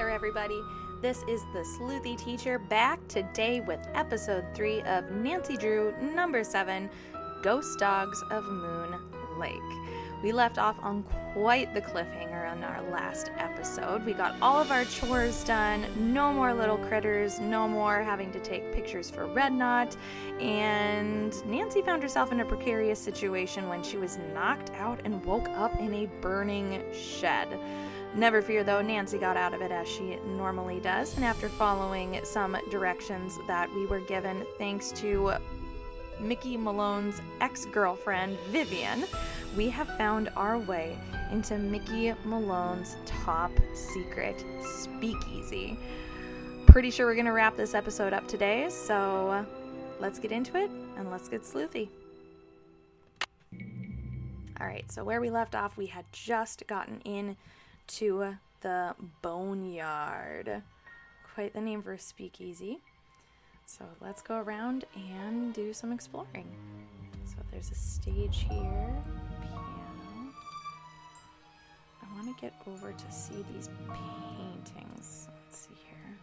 there, everybody. This is the Sleuthy Teacher back today with episode 3 of Nancy Drew number 7, Ghost Dogs of Moon Lake. We left off on quite the cliffhanger on our last episode. We got all of our chores done, no more little critters, no more having to take pictures for Red Knot, and Nancy found herself in a precarious situation when she was knocked out and woke up in a burning shed. Never fear though, Nancy got out of it as she normally does, and after following some directions that we were given thanks to Mickey Malone's ex-girlfriend, Vivian, we have found our way into Mickey Malone's top secret speakeasy. Pretty sure we're going to wrap this episode up today, so let's get into it and let's get sleuthy. Alright, so where we left off, we had just gotten in to the Boneyard. Quite the name for a speakeasy. So let's go around and do some exploring. So there's a stage here, piano. I want to get over to see these paintings. Let's see here.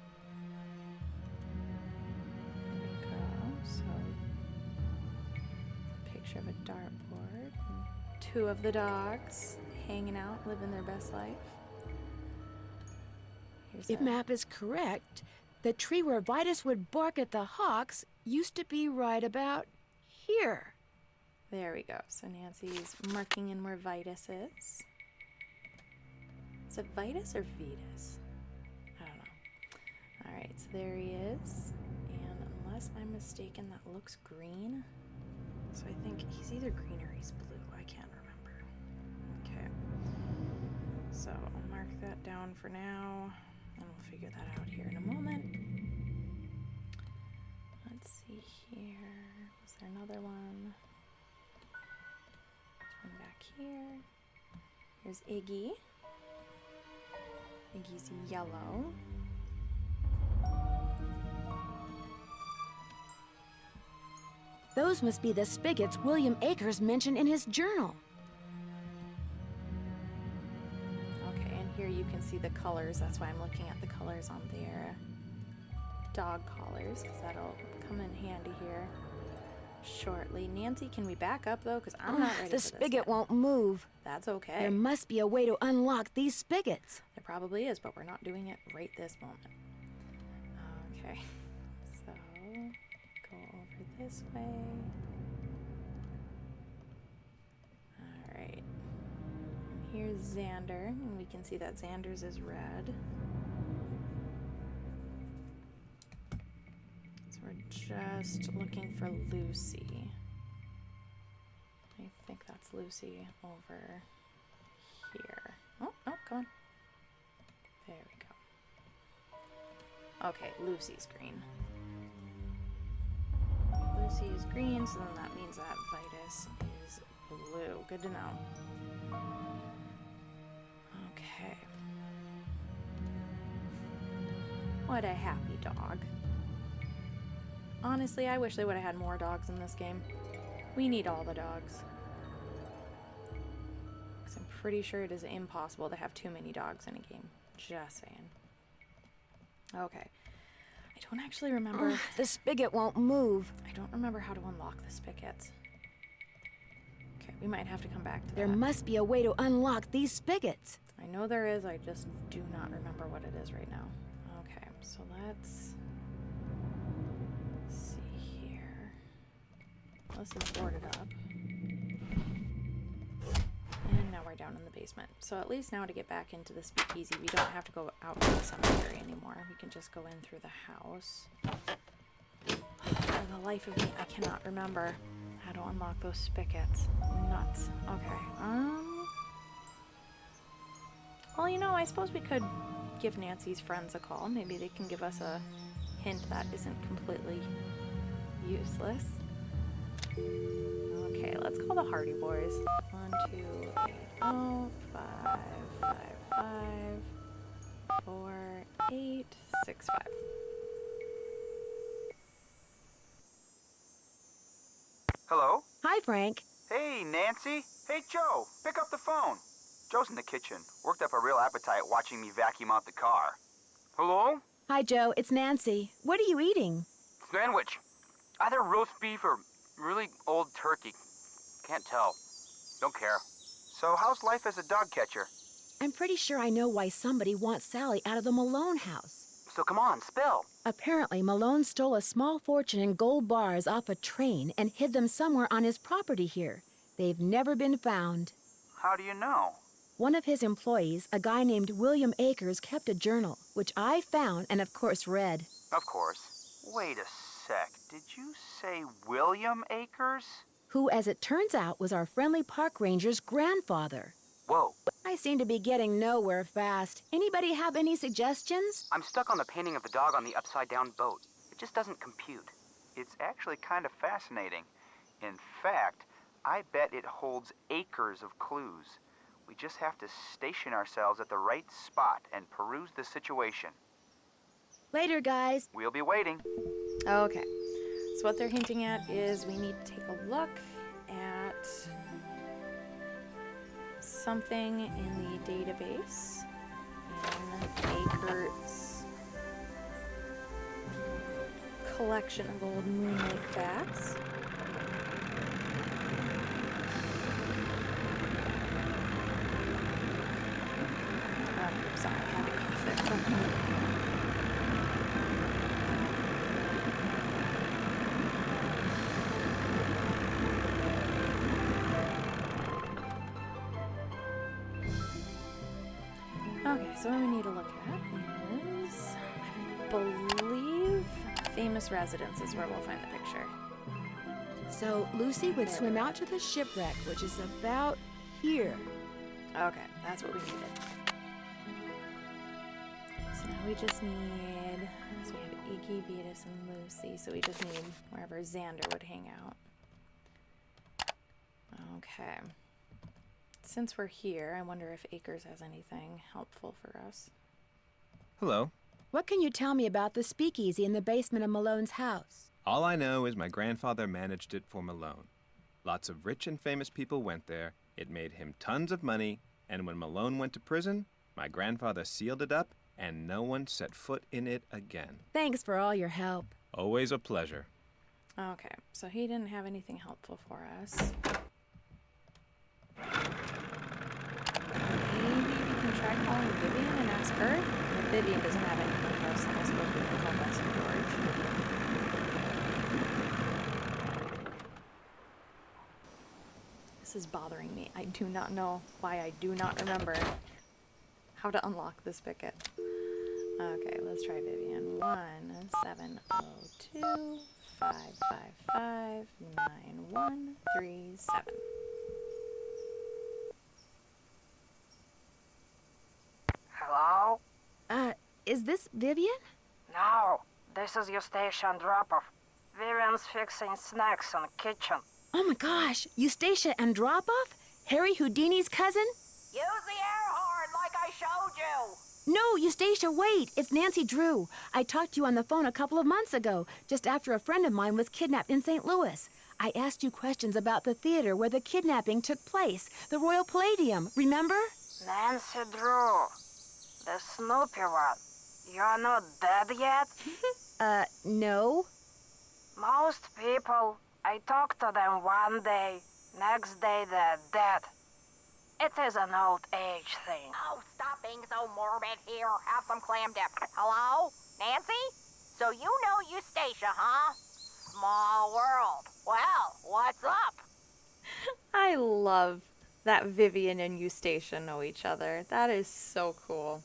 There we go. So, picture of a dartboard. And 2 of the dogs hanging out, living their best life. If map is correct, the tree where Vitus would bark at the hawks used to be right about here. There we go. So Nancy's marking in where Vitus is. Is it Vitus or Vetus? I don't know. Alright, so there he is. And unless I'm mistaken, that looks green. So I think he's either green or he's blue. I can't remember. Okay. So I'll mark that down for now. And we'll figure that out here in a moment. Let's see here. Was there another one? There's one back here. Here's Iggy. Iggy's yellow. Those must be the spigots William Akers mentioned in his journal. Here you can see the colors. That's why I'm looking at the colors on their dog collars, because that'll come in handy here shortly. Nancy, can we back up though? Because I'm not ready for The this spigot yet. won't move. That's okay. There must be a way to unlock these spigots. There probably is, but we're not doing it right this moment. Okay, so go over this way. Alright. Here's Xander, and we can see that Xander's is red. So we're just looking for Lucy. I think that's Lucy over here. Oh, come on. There we go. Okay, Lucy's green. Lucy is green, so then that means that Vitus is blue. Good to know. Okay. What a happy dog. Honestly, I wish they would have had more dogs in this game. We need all the dogs. Because I'm pretty sure it is impossible to have too many dogs in a game. Just saying. Okay. I don't actually remember... The spigot won't move. I don't remember how to unlock the spigots. Okay, we might have to come back to that. There must be a way to unlock these spigots. I know there is, I just do not remember what it is right now. Okay, so let's see here. This is boarded up. And now we're down in the basement. So at least now to get back into the speakeasy, we don't have to go out to the cemetery anymore. We can just go in through the house. For the life of me, I cannot remember how to unlock those spigots. Nuts. Okay, well, you know, I suppose we could give Nancy's friends a call. Maybe they can give us a hint that isn't completely useless. Okay, let's call the Hardy Boys. 1, 2, 8, 0, 5, 5, 5, 4, 8, 6, 5. Hello? Hi, Frank. Hey, Nancy. Hey, Joe. Pick up the phone. Joe's in the kitchen. Worked up a real appetite watching me vacuum out the car. Hello? Hi, Joe. It's Nancy. What are you eating? Sandwich. Either roast beef or really old turkey. Can't tell. Don't care. So how's life as a dog catcher? I'm pretty sure I know why somebody wants Sally out of the Malone house. So come on, spill. Apparently, Malone stole a small fortune in gold bars off a train and hid them somewhere on his property here. They've never been found. How do you know? One of his employees, a guy named William Akers, kept a journal, which I found and, of course, read. Of course. Wait a sec. Did you say William Akers? Who, as it turns out, was our friendly park ranger's grandfather. Whoa. I seem to be getting nowhere fast. Anybody have any suggestions? I'm stuck on the painting of the dog on the upside-down boat. It just doesn't compute. It's actually kind of fascinating. In fact, I bet it holds acres of clues. We just have to station ourselves at the right spot and peruse the situation. Later, guys. We'll be waiting. Okay. So what they're hinting at is we need to take a look at something in the database in Akers' collection of old Moon Lake facts. Oh, sorry, I had to cough there for a minute. Okay, so what we need to look at is, I believe, famous residence is where we'll find the picture. So Lucy would swim out to the shipwreck, which is about here. Okay, that's what we needed. So now we just need, so we have Iggy, Vetus, and Lucy, so we just need wherever Xander would hang out. Okay. Since we're here, I wonder if Akers has anything helpful for us. Hello. What can you tell me about the speakeasy in the basement of Malone's house? All I know is my grandfather managed it for Malone. Lots of rich and famous people went there. It made him tons of money, and when Malone went to prison, my grandfather sealed it up, and no one set foot in it again. Thanks for all your help. Always a pleasure. Okay, so he didn't have anything helpful for us. Maybe we can try calling Vivian and ask her. If Vivian doesn't have anything for us, then I suppose we can call Bess and George. This is bothering me. I do not know why I do not remember how to unlock this spigot. Okay, let's try Vivian. 1702 555 9137. Hello? Is this Vivian? No, this is your station drop-off. Vivian's fixing snacks in the kitchen. Oh my gosh, Eustacia Andropov? Harry Houdini's cousin? Use the air horn like I showed you! No, Eustacia, wait! It's Nancy Drew. I talked to you on the phone a couple of months ago, just after a friend of mine was kidnapped in St. Louis. I asked you questions about the theater where the kidnapping took place, the Royal Palladium, remember? Nancy Drew, the Snoopy one. You're not dead yet? No. Most people, I talk to them one day, next day they're dead. It is an old age thing. Oh, stop being so morbid here. Have some clam dip. Hello? Nancy? So you know Eustacia, huh? Small world. Well, what's up? I love that Vivian and Eustacia know each other. That is so cool.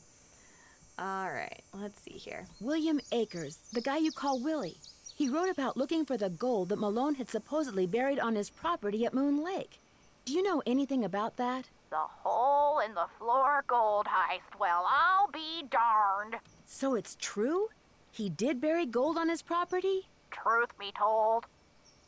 Alright, let's see here. William Akers, the guy you call Willie. He wrote about looking for the gold that Malone had supposedly buried on his property at Moon Lake. Do you know anything about that? The hole in the floor gold heist. Well, I'll be darned. So it's true? He did bury gold on his property? Truth be told,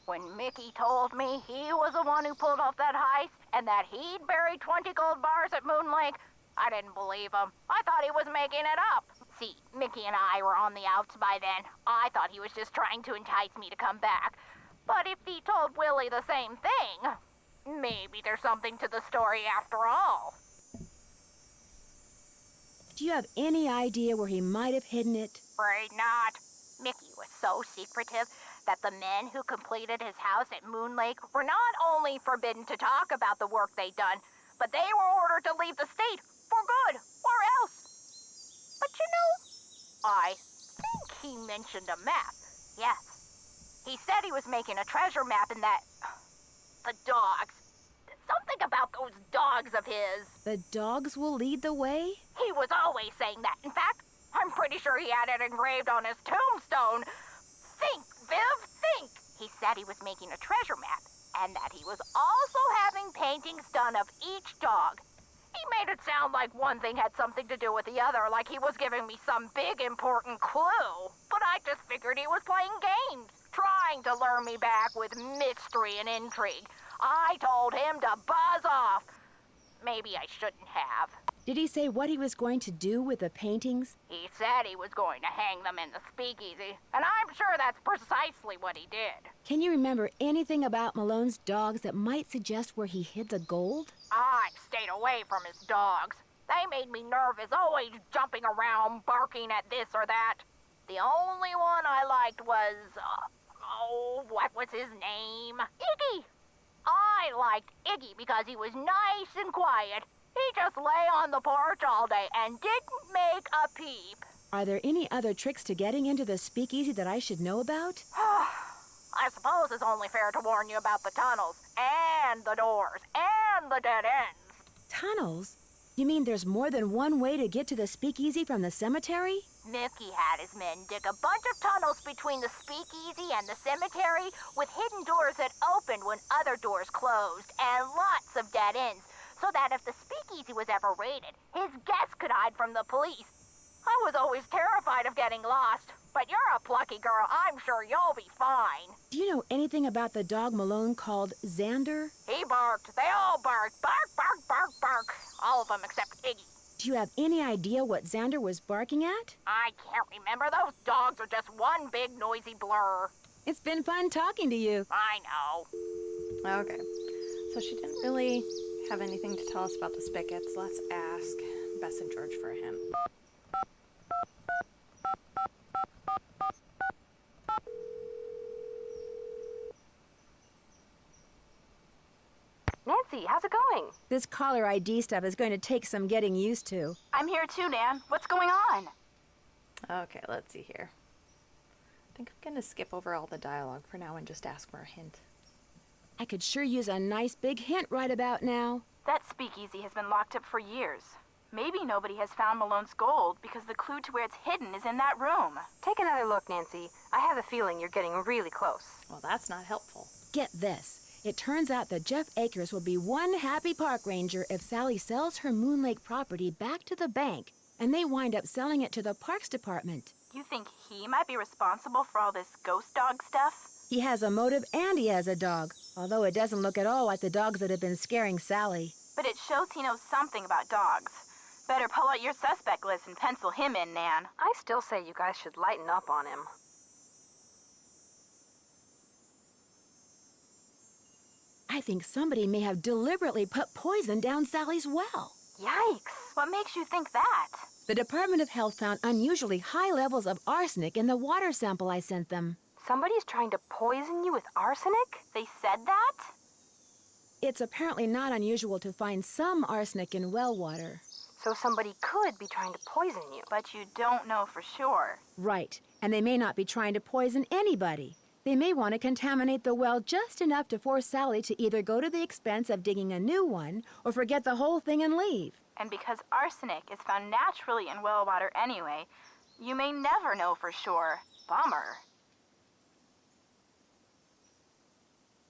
when Mickey told me he was the one who pulled off that heist and that he'd buried 20 gold bars at Moon Lake, I didn't believe him. I thought he was making it up. See, Mickey and I were on the outs by then. I thought he was just trying to entice me to come back. But if he told Willie the same thing, maybe there's something to the story after all. Do you have any idea where he might have hidden it? Afraid not. Mickey was so secretive that the men who completed his house at Moon Lake were not only forbidden to talk about the work they'd done, but they were ordered to leave the state for good, or else. But you know, I think he mentioned a map. Yes. He said he was making a treasure map and that... the dogs. Something about those dogs of his. The dogs will lead the way? He was always saying that. In fact, I'm pretty sure he had it engraved on his tombstone. Think, Viv, think! He said he was making a treasure map, and that he was also having paintings done of each dog. He made it sound like one thing had something to do with the other, like he was giving me some big important clue. But I just figured he was playing games, trying to lure me back with mystery and intrigue. I told him to buzz off. Maybe I shouldn't have. Did he say what he was going to do with the paintings? He said he was going to hang them in the speakeasy, and I'm sure that's precisely what he did. Can you remember anything about Malone's dogs that might suggest where he hid the gold? I stayed away from his dogs. They made me nervous, always jumping around, barking at this or that. The only one I liked was, what was his name? Iggy. I liked Iggy because he was nice and quiet. He just lay on the porch all day and didn't make a peep. Are there any other tricks to getting into the speakeasy that I should know about? I suppose it's only fair to warn you about the tunnels, and the doors, and the dead ends. Tunnels? You mean there's more than one way to get to the speakeasy from the cemetery? Mickey had his men dig a bunch of tunnels between the speakeasy and the cemetery with hidden doors that opened when other doors closed, and lots of dead ends, so that if the speakeasy was ever raided, his guests could hide from the police. I was always terrified of getting lost, but you're a plucky girl. I'm sure you'll be fine. Do you know anything about the dog Malone called Xander? He barked. They all barked. Bark, bark, bark, bark. All of them except Iggy. Do you have any idea what Xander was barking at? I can't remember. Those dogs are just one big noisy blur. It's been fun talking to you. I know. Okay. So she didn't really have anything to tell us about the spigots. Let's ask Bess and George for a hint. Nancy, how's it going? This caller ID stuff is going to take some getting used to. I'm here too, Nan. What's going on? Okay, let's see here. I think I'm going to skip over all the dialogue for now and just ask for a hint. I could sure use a nice big hint right about now. That speakeasy has been locked up for years. Maybe nobody has found Malone's gold because the clue to where it's hidden is in that room. Take another look, Nancy. I have a feeling you're getting really close. Well, that's not helpful. Get this. It turns out that Jeff Akers will be one happy park ranger if Sally sells her Moon Lake property back to the bank and they wind up selling it to the Parks Department. You think he might be responsible for all this ghost dog stuff? He has a motive and he has a dog, although it doesn't look at all like the dogs that have been scaring Sally. But it shows he knows something about dogs. Better pull out your suspect list and pencil him in, Nan. I still say you guys should lighten up on him. I think somebody may have deliberately put poison down Sally's well. Yikes! What makes you think that? The Department of Health found unusually high levels of arsenic in the water sample I sent them. Somebody's trying to poison you with arsenic? They said that? It's apparently not unusual to find some arsenic in well water. So somebody could be trying to poison you. But you don't know for sure. Right, and they may not be trying to poison anybody. They may want to contaminate the well just enough to force Sally to either go to the expense of digging a new one or forget the whole thing and leave. And because arsenic is found naturally in well water anyway, you may never know for sure. Bummer.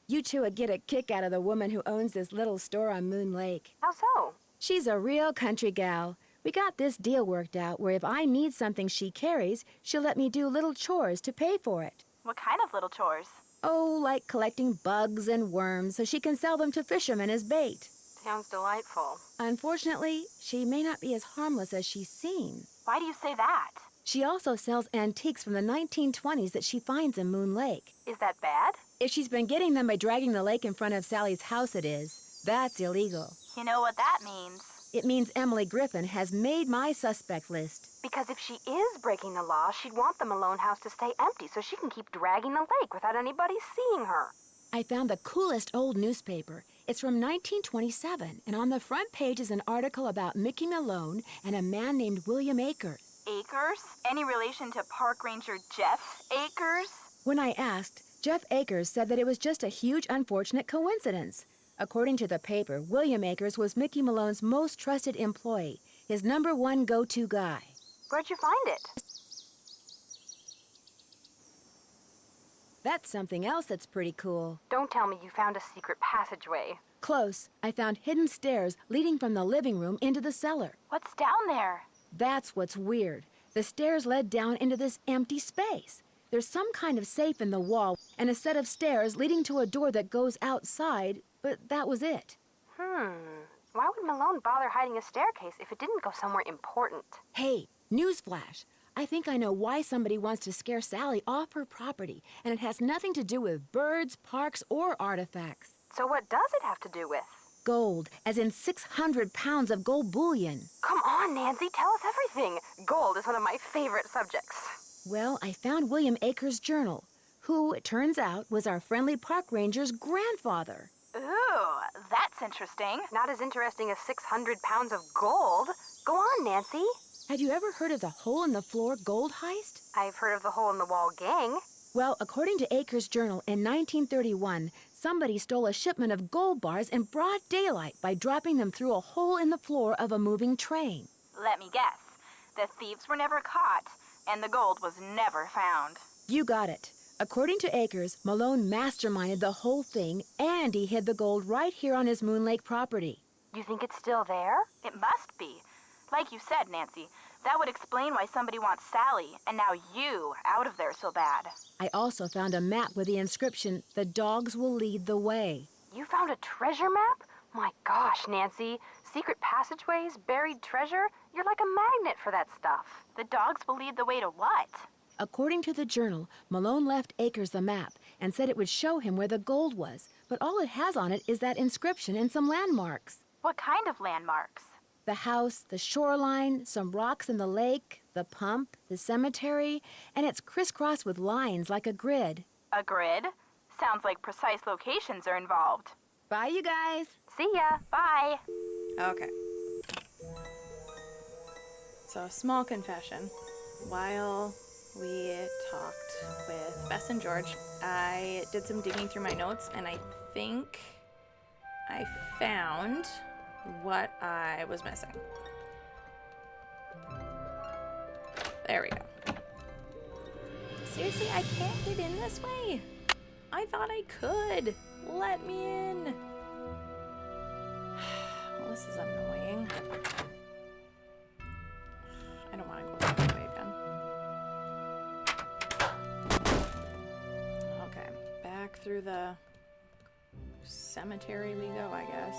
You two would get a kick out of the woman who owns this little store on Moon Lake. How so? She's a real country gal. We got this deal worked out where if I need something she carries, she'll let me do little chores to pay for it. What kind of little chores? Oh, like collecting bugs and worms so she can sell them to fishermen as bait. Sounds delightful. Unfortunately, she may not be as harmless as she seems. Why do you say that? She also sells antiques from the 1920s that she finds in Moon Lake. Is that bad? If she's been getting them by dragging the lake in front of Sally's house, it is. That's illegal. You know what that means. It means Emily Griffin has made my suspect list. Because if she is breaking the law, she'd want the Malone house to stay empty so she can keep dragging the lake without anybody seeing her. I found the coolest old newspaper. It's from 1927, and on the front page is an article about Mickey Malone and a man named William Akers. Akers? Any relation to Park Ranger Jeff Akers? When I asked, Jeff Akers said that it was just a huge unfortunate coincidence. According to the paper, William Akers was Mickey Malone's most trusted employee, his #1 go-to guy. Where'd you find it? That's something else that's pretty cool. Don't tell me you found a secret passageway. Close. I found hidden stairs leading from the living room into the cellar. What's down there? That's what's weird. The stairs led down into this empty space. There's some kind of safe in the wall and a set of stairs leading to a door that goes outside, but that was it. Why would Malone bother hiding a staircase if it didn't go somewhere important? Hey, newsflash. I think I know why somebody wants to scare Sally off her property, and it has nothing to do with birds, parks, or artifacts. So what does it have to do with? Gold, as in 600 pounds of gold bullion. Come on, Nancy, tell us everything. Gold is one of my favorite subjects. Well, I found William Akers' journal, who, it turns out, was our friendly park ranger's grandfather. Ooh, that's interesting. Not as interesting as 600 pounds of gold. Go on, Nancy. Have you ever heard of the hole-in-the-floor gold heist? I've heard of the hole-in-the-wall gang. Well, according to Akers' journal, in 1931, somebody stole a shipment of gold bars in broad daylight by dropping them through a hole in the floor of a moving train. Let me guess. The thieves were never caught, and the gold was never found. You got it. According to Akers, Malone masterminded the whole thing, and he hid the gold right here on his Moon Lake property. You think it's still there? It must be. Like you said, Nancy, that would explain why somebody wants Sally, and now you, out of there so bad. I also found a map with the inscription, "The dogs will lead the way." You found a treasure map? My gosh, Nancy. Secret passageways, buried treasure? You're like a magnet for that stuff. The dogs will lead the way to what? According to the journal, Malone left Akers the map and said it would show him where the gold was, but all it has on it is that inscription and some landmarks. What kind of landmarks? The house, the shoreline, some rocks in the lake, the pump, the cemetery, and it's crisscrossed with lines like a grid. A grid? Sounds like precise locations are involved. Bye, you guys. See ya. Bye. Okay. So, a small confession. While we talked with Bess and George, I did some digging through my notes, and I think I found what I was missing. There we go. Seriously, I can't get in this way? I thought I could. Let me in. Well, this is annoying. I don't want to go that way again. Okay, back through the cemetery we go, I guess.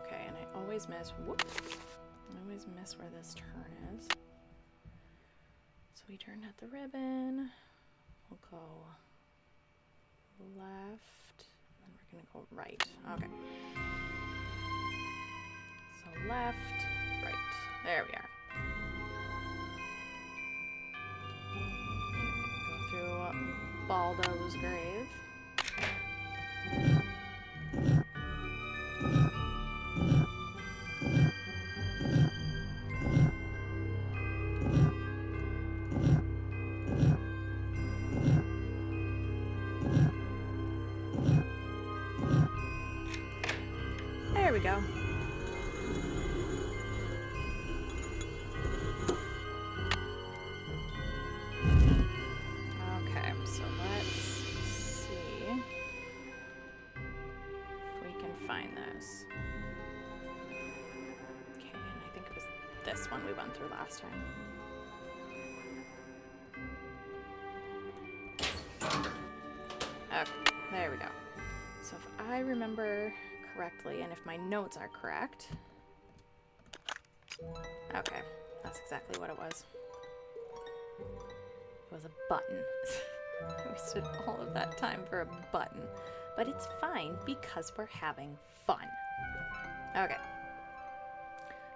Okay, and I always miss, I always miss where this turn is. So we turn at the ribbon, we'll go left, and then we're gonna go right. Okay. So left, right. There we are. Go through Baldo's grave. There we go. Okay, so let's see if we can find this. Okay, and I think it was this one we went through last time. Okay, there we go. So if I remember correctly, and if my notes are correct. Okay, That's exactly what it was. It was a button. I wasted all of that time for a button. But it's fine because we're having fun. Okay.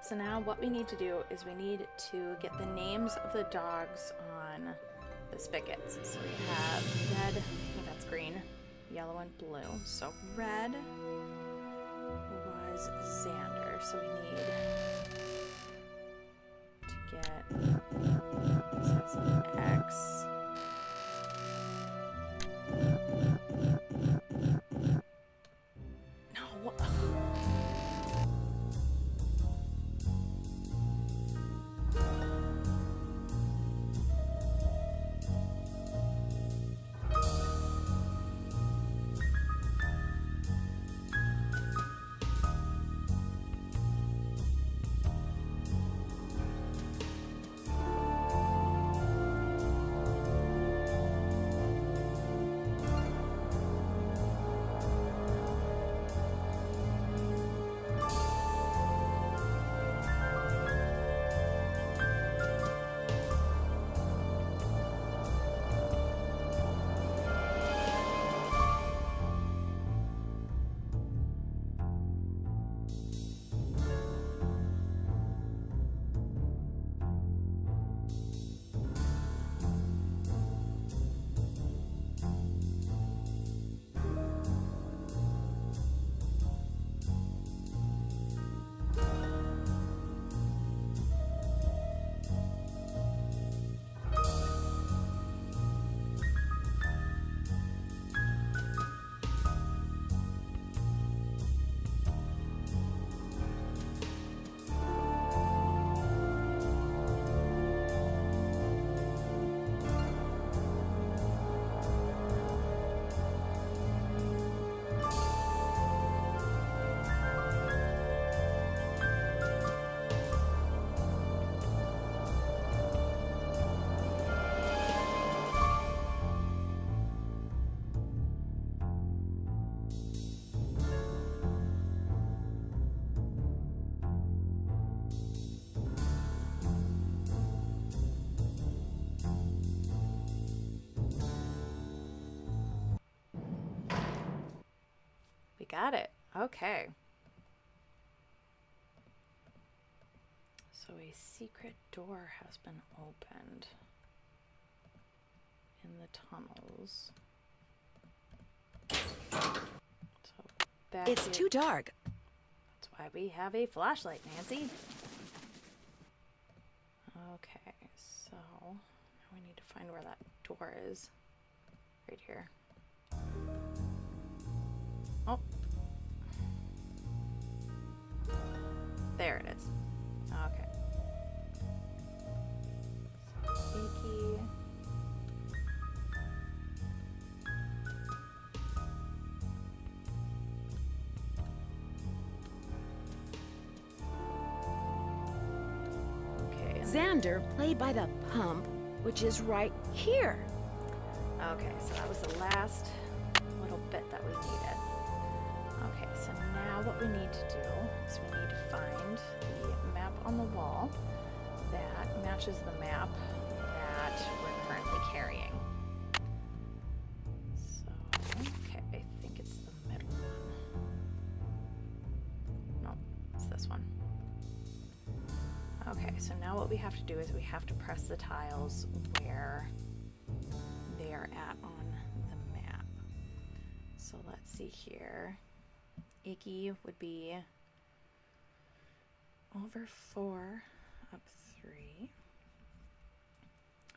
So now what we need to do is we need to get the names of the dogs on the spigots. So we have red, oh, that's green, yellow, and blue. So red was Xander. So we need to get, this is X. No. We got it. Okay. So a secret door has been opened in the tunnels. So back It's too dark. That's why we have a flashlight, Nancy. Okay, so now we need to find where that door is. Right here. Oh. There it is. Okay. So, Mickey. Okay. Xander, play by the pump, which is right here. Okay, so that was the last little bit that we needed. Okay, so now what we need to do is we need to find the map on the wall that matches the map that we're currently carrying. So, okay, I think it's the middle one. No, it's this one. Okay, so now what we have to do is we have to press the tiles where they are at on the map. So let's see here. Icky would be over 4, up 3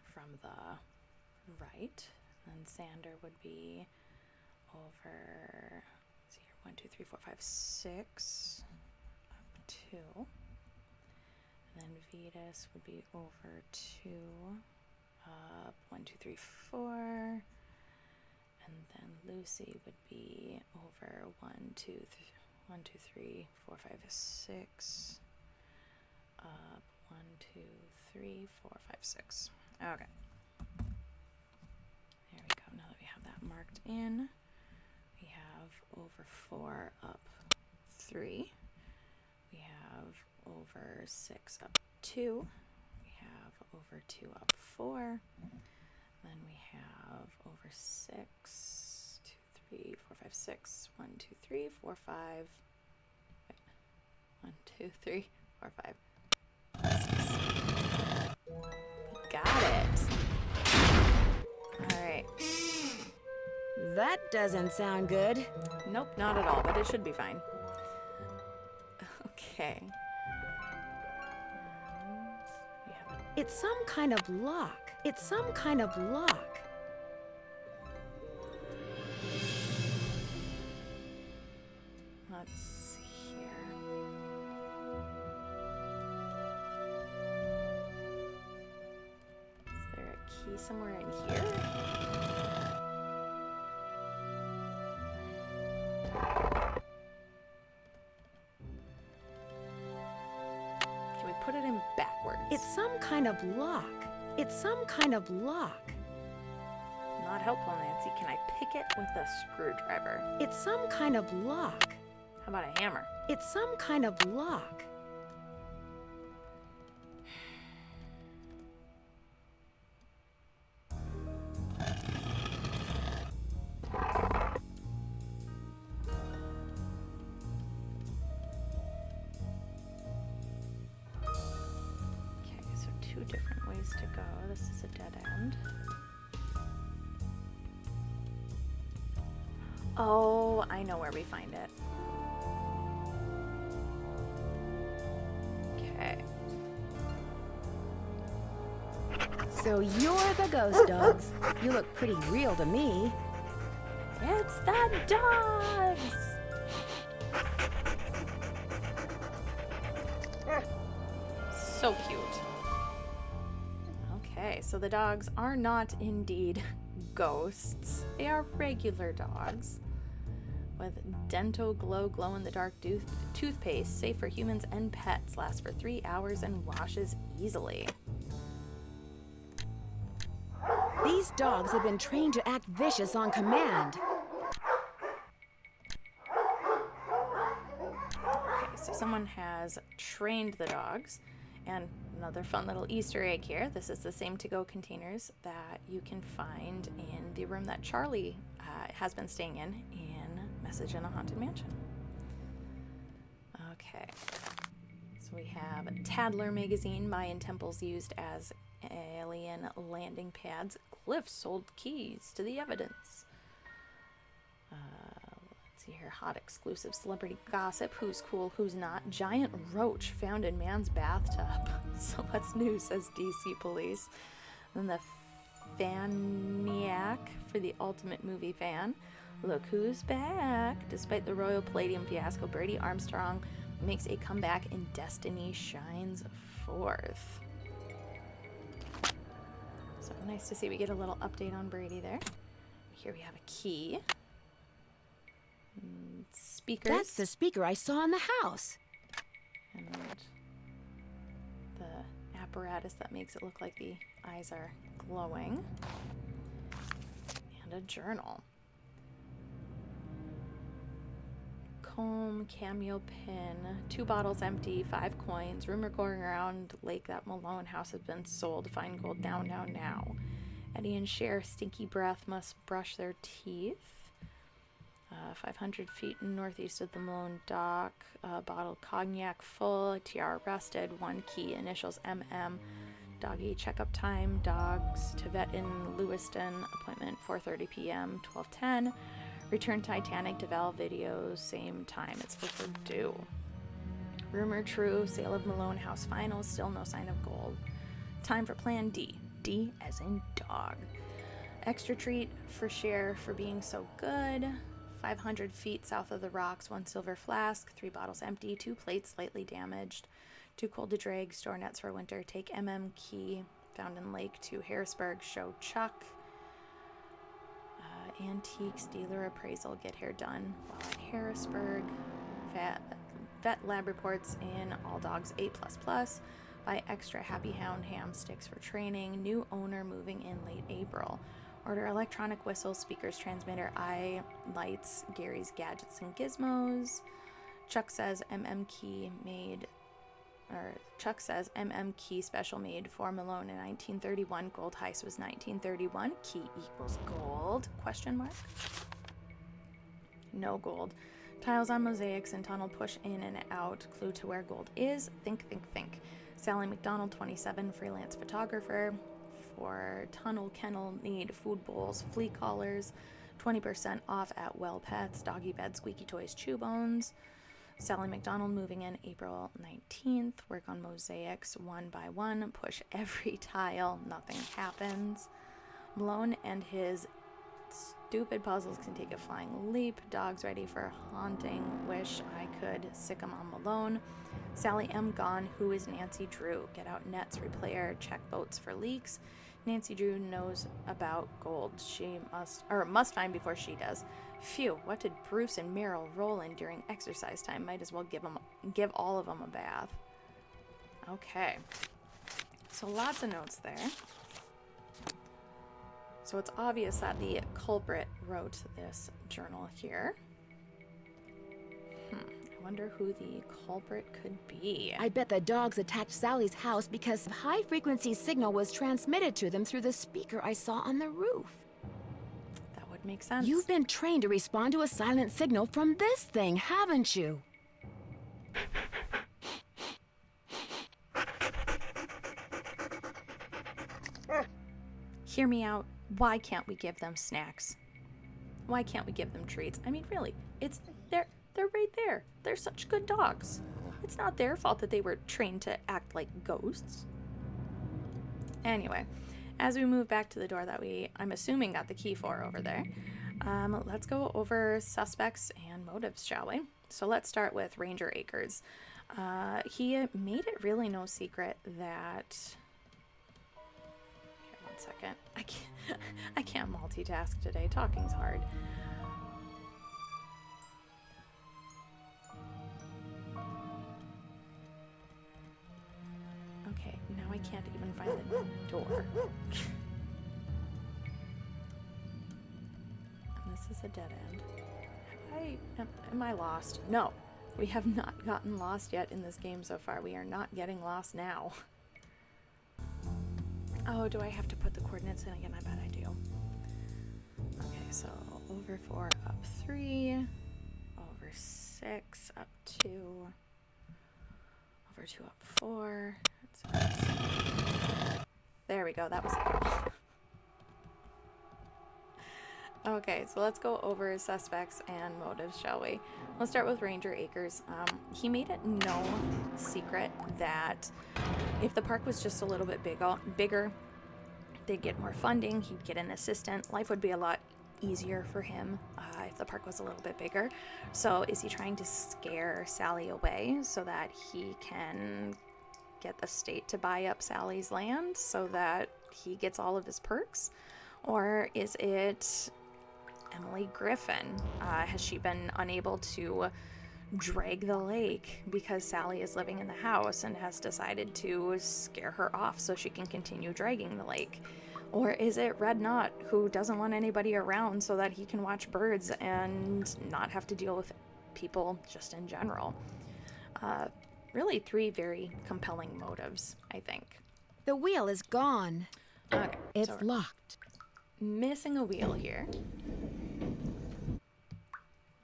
from the right. And Xander would be over, let's see here, 1, 2, 3, 4, 5, 6, up 2. And then Vetus would be over 2, up 1, 2, 3, 4. And then Lucy would be over 1, 2, 3, 4, 5, 6. Up 1, 2, 3, 4, 5, 6. Okay. There we go. Now that we have that marked in, we have over 4, up 3. We have over 6, up 2. over 2 up 4. Then we have over 6, 2, 3, 4, 5, 6. 1, 2, 3, 4, 5. Wait. 1, 2, 3, 4, 5, 6. Got it. All right. That doesn't sound good. Nope, not at all, but it should be fine. Okay. We have It's some kind of lock. It's some kind of lock. Let's see here. Is there a key somewhere in here? Can we put it in backwards? It's some kind of lock. It's some kind of lock. Not helpful, Nancy. Can I pick it with a screwdriver? It's some kind of lock. How about a hammer? It's some kind of lock. Okay, so 2 different ways to go. This is a dead end. Oh, I know where we find it. Okay. So you're the ghost dogs. You look pretty real to me. It's the dogs! So cute. Okay, so the dogs are not indeed ghosts. They are regular dogs with Dento glow-in-the-dark toothpaste, safe for humans and pets, lasts for 3 hours and washes easily. These dogs have been trained to act vicious on command. Okay, so someone has trained the dogs. And another fun little Easter egg here. This is the same to-go containers that you can find in the room that Charlie has been staying in Message in a Haunted Mansion. Okay. So we have Tadler magazine, Mayan temples used as alien landing pads. Glyphs sold keys to the evidence. Let's see here. Hot exclusive celebrity gossip. Who's cool, who's not. Giant roach found in man's bathtub. So what's new, says DC police. Then the Faniac for the ultimate movie fan. Look who's back. Despite the Royal Palladium fiasco, Brady Armstrong makes a comeback and Destiny shines forth. So nice to see we get a little update on Brady there. Here we have a key. Speakers. That's the speaker I saw in the house. And the apparatus that makes it look like the eyes are glowing. And a journal. Comb, cameo pin, 2 bottles empty, 5 coins. Rumor going around lake that Malone house has been sold. Find gold down now. Eddie and Cher, stinky breath, must brush their teeth. 500 feet northeast of the Malone dock. Bottle cognac full. TR arrested. 1 key. Initials MM. Doggy checkup time. Dogs to vet in Lewiston. Appointment 4:30 p.m. 12:10. Return Titanic to Val videos. Same time. It's overdue. Rumor true. Sale of Malone house finals. Still no sign of gold. Time for Plan D. D as in dog. Extra treat for Cher for being so good. 500 feet south of the rocks, 1 silver flask, 3 bottles empty, 2 plates slightly damaged, too cold to drag, store nets for winter, take MM key, found in lake to Harrisburg, show Chuck, antiques dealer appraisal, get hair done while at Harrisburg, vet lab reports in all dogs 8++, buy extra Happy Hound ham sticks for training, new owner moving in late April. Order electronic whistles, speakers, transmitter, eye lights, Gary's gadgets and gizmos. Chuck says MM key made Chuck says MM key special made for Malone in 1931. Gold heist was 1931. Key equals gold? Question mark. No gold. Tiles on mosaics and tunnel push in and out. Clue to where gold is. Think, think, think. Sally McDonald, 27, freelance photographer. For tunnel kennel need food bowls, flea collars. 20% off at Well Pets, doggy bed, squeaky toys, chew bones. Sally McDonald moving in April 19th. Work on mosaics one by one. Push every tile. Nothing happens. Malone and his stupid puzzles can take a flying leap. Dogs ready for haunting. Wish I could. Sick 'em on Malone. Sally M. gone. Who is Nancy Drew? Get out nets. Replayer. Check boats for leaks. Nancy Drew knows about gold. She must find before she does. Phew, what did Bruce and Meryl roll in during exercise time? Might as well give all of them a bath. Okay. So lots of notes there. So it's obvious that the culprit wrote this journal here. I wonder who the culprit could be. I bet the dogs attacked Sally's house because high-frequency signal was transmitted to them through the speaker I saw on the roof. That would make sense. You've been trained to respond to a silent signal from this thing, haven't you? Hear me out. Why can't we give them snacks? Why can't we give them treats? I mean, really, they're right there. They're such good dogs. It's not their fault that they were trained to act like ghosts. Anyway, as we move back to the door that I'm assuming got the key for over there, let's go over suspects and motives, shall we? So let's start with Ranger Akers. He made it really no secret that... Okay, one second. I can't multitask today. Talking's hard. Okay, now I can't even find the door. And this is a dead end. Am I lost? No, we have not gotten lost yet in this game so far. We are not getting lost now. Oh, do I have to put the coordinates in again? I bet I do. Okay, so over 4, up 3, over 6, up 2, over 2, up 4. There we go, that was it. Okay, so let's go over suspects and motives, shall we? Let's start with Ranger Akers. He made it no secret that if the park was just a little bit bigger, they'd get more funding, he'd get an assistant. Life would be a lot easier for him if the park was a little bit bigger. So is he trying to scare Sally away so that he can get the state to buy up Sally's land so that he gets all of his perks? Or is it Emily Griffin? Has she been unable to drag the lake because Sally is living in the house and has decided to scare her off so she can continue dragging the lake? Or is it Red Knot, who doesn't want anybody around so that he can watch birds and not have to deal with people just in general? Really 3 very compelling motives, I think. The wheel is gone. Okay, It's so locked. missing a wheel here.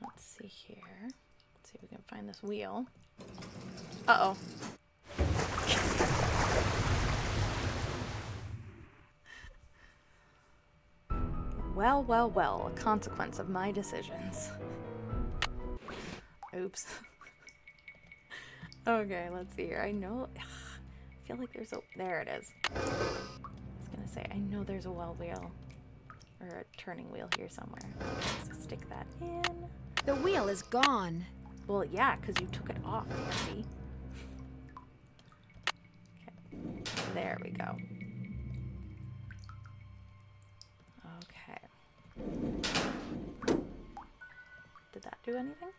Let's see here. Let's see if we can find this wheel. Uh-oh. Well, well, well, a consequence of my decisions. Oops. Okay, let's see here. I feel like there it is. I was gonna say, I know there's a well wheel, or a turning wheel here somewhere. So stick that in. The wheel is gone. Well, yeah, because you took it off, Nancy. Okay, there we go. Okay. Did that do anything?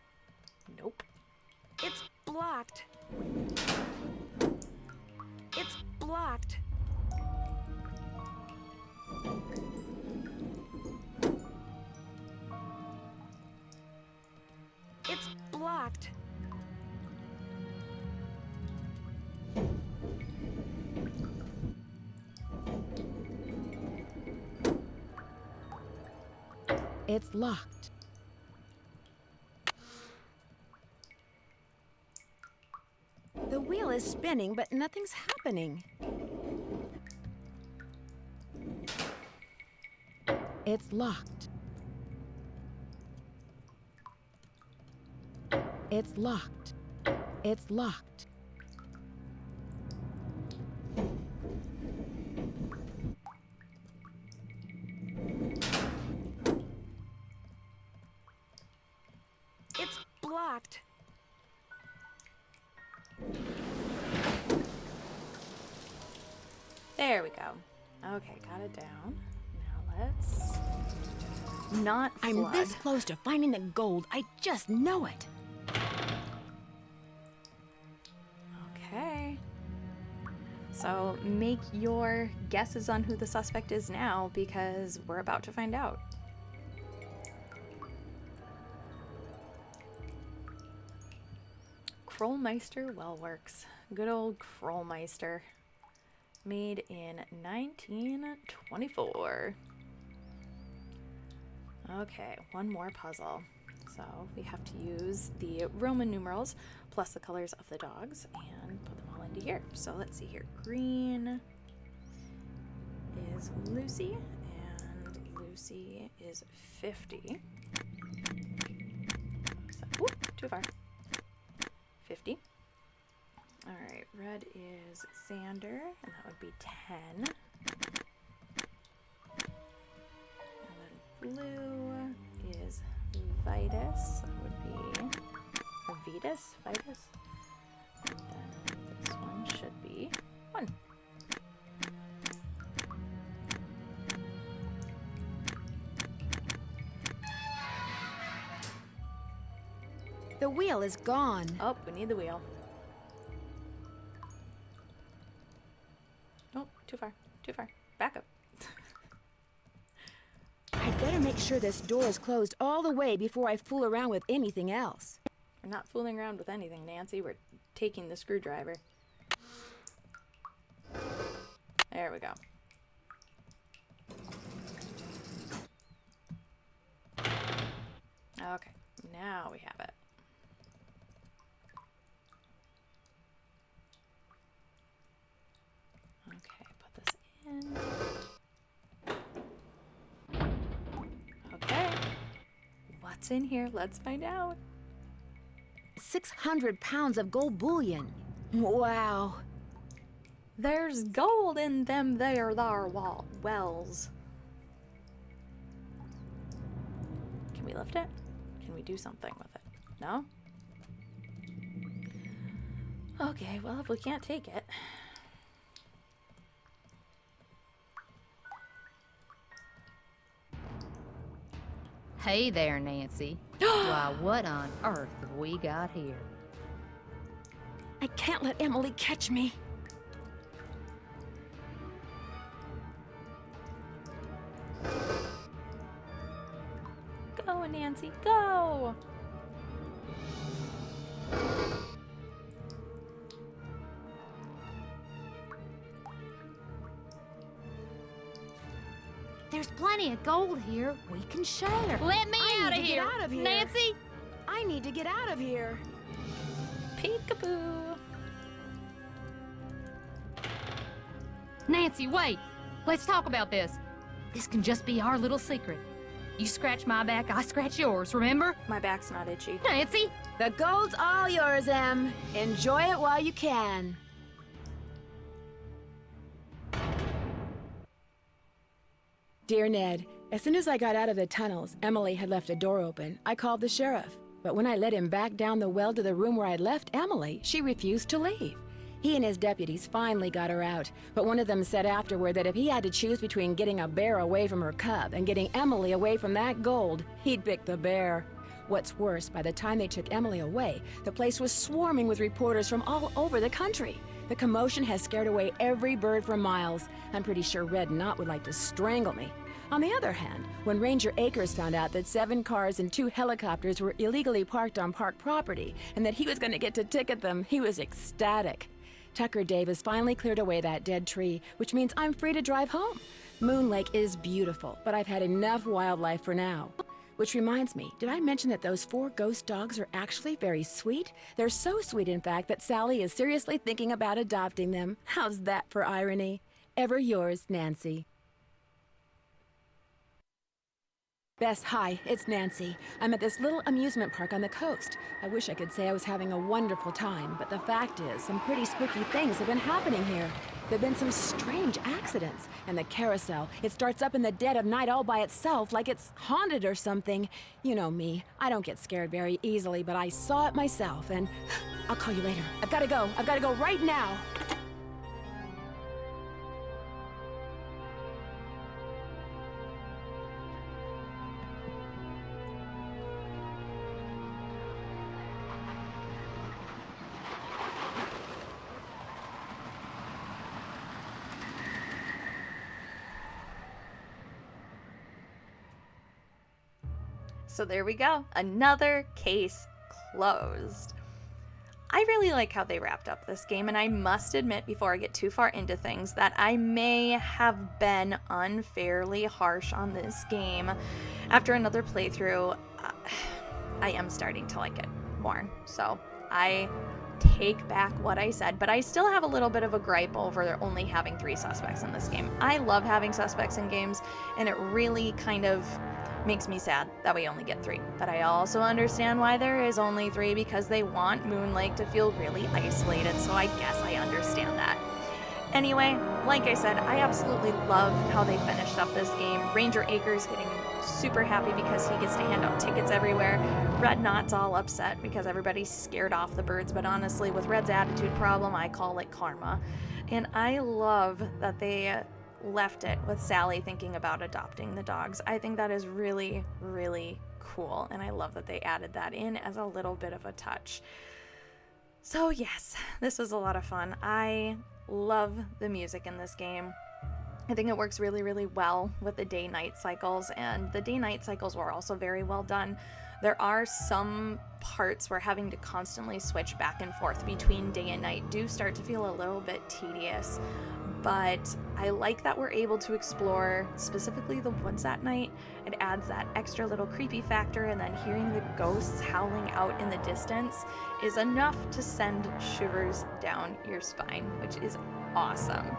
Nope. It's blocked. It's blocked. It's blocked. It's locked. The wheel is spinning, but nothing's happening. It's locked. It's locked. It's locked. It's blocked. There we go. Okay, got it down. Now let's not flood. I'm this close to finding the gold. I just know it. Okay. So make your guesses on who the suspect is now, because we're about to find out. Krollmeister Wellworks. Good old Krollmeister. Made in 1924. Okay, one more puzzle. So we have to use the Roman numerals plus the colors of the dogs and put them all into here. So let's see here. Green is Lucy, and Lucy is 50. So, whoop, too far. 50. All right, red is Xander, and that would be 10. And then blue is Vitus, that would be, or Vitus, Vitus. And then this one should be 1. The wheel is gone. Oh, we need the wheel. Oh, too far, too far. Back up. I'd better make sure this door is closed all the way before I fool around with anything else. We're not fooling around with anything, Nancy. We're taking the screwdriver. There we go. Okay, now we have it. Okay, put this in. Okay. What's in here? Let's find out. 600 pounds of gold bullion. Wow. There's gold in them there wells. Can we lift it? Can we do something with it? No? Okay, well, if we can't take it. Hey there, Nancy. Why, what on earth have we got here? I can't let Emily catch me. Go, Nancy, go! There's plenty of gold here. We can share. Let me I out need of to here. get out of here. Nancy! I need to get out of here. Peekaboo! Nancy, wait. Let's talk about this. This can just be our little secret. You scratch my back, I scratch yours, remember? My back's not itchy. Nancy! The gold's all yours, Em. Enjoy it while you can. Dear Ned, as soon as I got out of the tunnels, Emily had left a door open. I called the sheriff. But when I led him back down the well to the room where I'd left Emily, she refused to leave. He and his deputies finally got her out, but one of them said afterward that if he had to choose between getting a bear away from her cub and getting Emily away from that gold, he'd pick the bear. What's worse, by the time they took Emily away, the place was swarming with reporters from all over the country. The commotion has scared away every bird for miles. I'm pretty sure Red Knot would like to strangle me. On the other hand, when Ranger Akers found out that 7 cars and 2 helicopters were illegally parked on park property and that he was going to get to ticket them, he was ecstatic. Tucker Dave has finally cleared away that dead tree, which means I'm free to drive home. Moon Lake is beautiful, but I've had enough wildlife for now. Which reminds me, did I mention that those 4 ghost dogs are actually very sweet? They're so sweet, in fact, that Sally is seriously thinking about adopting them. How's that for irony? Ever yours, Nancy. Bess, hi, it's Nancy. I'm at this little amusement park on the coast. I wish I could say I was having a wonderful time, but the fact is, some pretty spooky things have been happening here. There've been some strange accidents, and the carousel, it starts up in the dead of night all by itself, like it's haunted or something. You know me, I don't get scared very easily, but I saw it myself, and I'll call you later. I've gotta go right now. So there we go. Another case closed. I really like how they wrapped up this game, and I must admit before I get too far into things that I may have been unfairly harsh on this game. After another playthrough, I am starting to like it more. So I take back what I said, but I still have a little bit of a gripe over only having 3 suspects in this game. I love having suspects in games, and it really kind of makes me sad that we only get 3. But I also understand why there is only 3, because they want Moon Lake to feel really isolated, so I guess I understand that. Anyway, like I said, I absolutely love how they finished up this game. Ranger Acres getting super happy because he gets to hand out tickets everywhere. Red Knot's all upset because everybody's scared off the birds, but honestly, with Red's attitude problem, I call it karma. And I love that they left it with Sally thinking about adopting the dogs. I think that is really, really cool, and I love that they added that in as a little bit of a touch. So yes, this was a lot of fun. I love the music in this game. I think it works really, really well with the day-night cycles, and the day-night cycles were also very well done. There are some parts where having to constantly switch back and forth between day and night do start to feel a little bit tedious, but I like that we're able to explore specifically the woods at night. It adds that extra little creepy factor, and then hearing the ghosts howling out in the distance is enough to send shivers down your spine, which is awesome.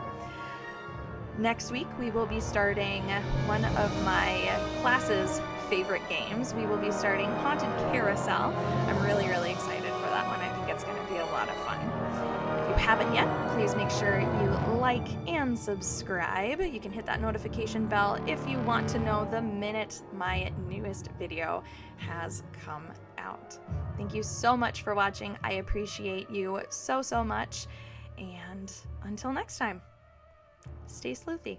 Next week, we will be starting one of my class's favorite games. We will be starting Haunted Carousel. I'm really, really excited for that one. I think it's going to be a lot of fun. If you haven't yet, please make sure you like and subscribe. You can hit that notification bell if you want to know the minute my newest video has come out. Thank you so much for watching. I appreciate you so, so much. And until next time, stay sleuthy.